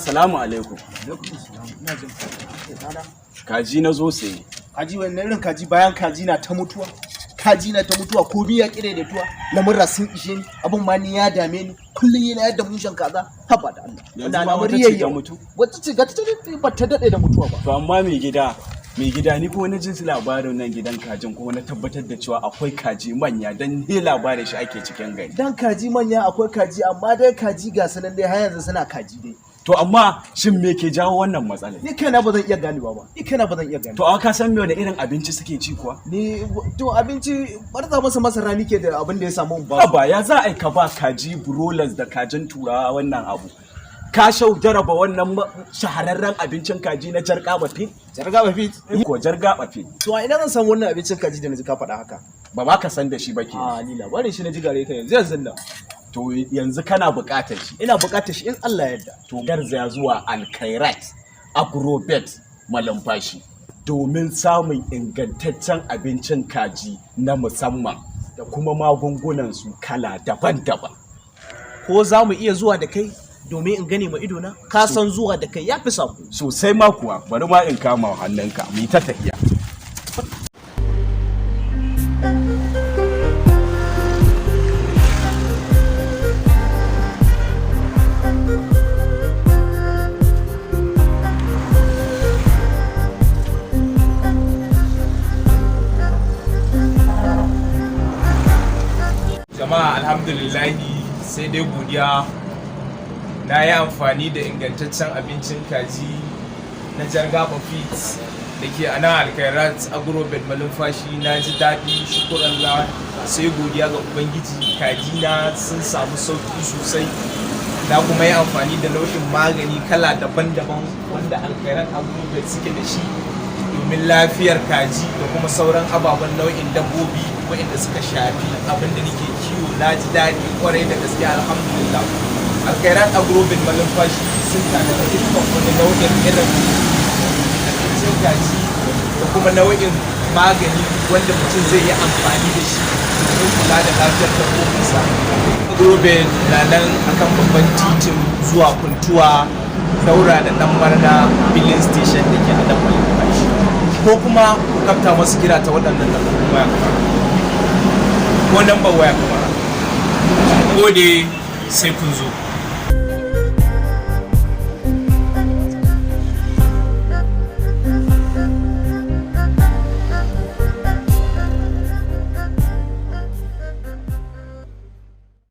salamu alaikum. Ina jin Kaji na zo sai. kaji wannan irin kaji bayan kaji na ta mutuwa. Kaji na ta mutuwa ko biya kire da tuwa. Lamurra sun ishe ni. Abun ma ni ya dame ni. Kullun yana yadda mushen kaza. Haba da Allah. Yanzu ma wata ce ta mutu. Wata ce ga ta ba ta dade da mutuwa ba. To amma mai gida ni kuma na jin labarin nan gidan kajin kuma na tabbatar da cewa akwai kaji manya dan ne labarin shi ake cikin gari. Dan kaji manya akwai kaji amma dai kaji ga sanan dai har yanzu suna kaji dai. To amma shin me ke jawo wannan matsala? Ni kaina ba zan iya ganewa ba. To ka san me wani irin abinci suke ci kuwa? Ni to abinci barza masa masara nike da abin da ya samu ba. Ba ya za a ka ba kaji broilers da kajin turawa wannan abu. Ka jaraba wannan shahararren abincin kaji na jargaba fit? Jargaba fit? Ko jargaba fit. To a ina zan san wannan abincin kaji da naji ka faɗa haka? Ba ma ka san da shi ba ke. Ni labarin shi na ji gare ka yanzu nan. To yanzu kana buƙatar shi. Ina buƙatar shi in Allah yarda. To garzaya zuwa Alkhairat Agrobet Malumfashi domin samun ingantaccen abincin kaji na musamman da kuma magungunan su kala daban-daban. Ko za mu iya zuwa da kai domin in gane ma idona? Ka san zuwa da kai ya fi sako. Sosai ma kuwa, bari ma in kama hannunka mu yi ta tafiya. Jama'a alhamdulillahi sai dai godiya. Na yi amfani da ingantaccen abincin kaji na jargaba feeds da ke a nan Alkhairat Agrobet Malumfashi. Na ji daɗi, shukurallah, sai godiya ga Ubangiji. Kaji na sun samu sauƙi sosai. Na kuma yi amfani da nau'in magani kala daban-daban wanda Alkhairat Agrobet suke da shi domin lafiyar kaji da kuma sauran ababen nau'in dabbobi waɗanda suka shafi abin da nake kiwo. Na ji daɗi kwarai da gaske, alhamdulillah. Alkhairat Agrobet Malumfashi sun tana da dukkan wani nau'in irin abincin kaji da kuma nau'in magani wanda mutum zai yi amfani da shi domin kula da lafiyar dabbobinsa. Agrobet na nan akan babban titin zuwa Kuntuwa daura da ɗan Marna filin station da ke a nan Malumfashi, ko kuma ku kafta masu kira ta waɗannan lambobin waya ko nambar waya kamar. Gode sai kun zo.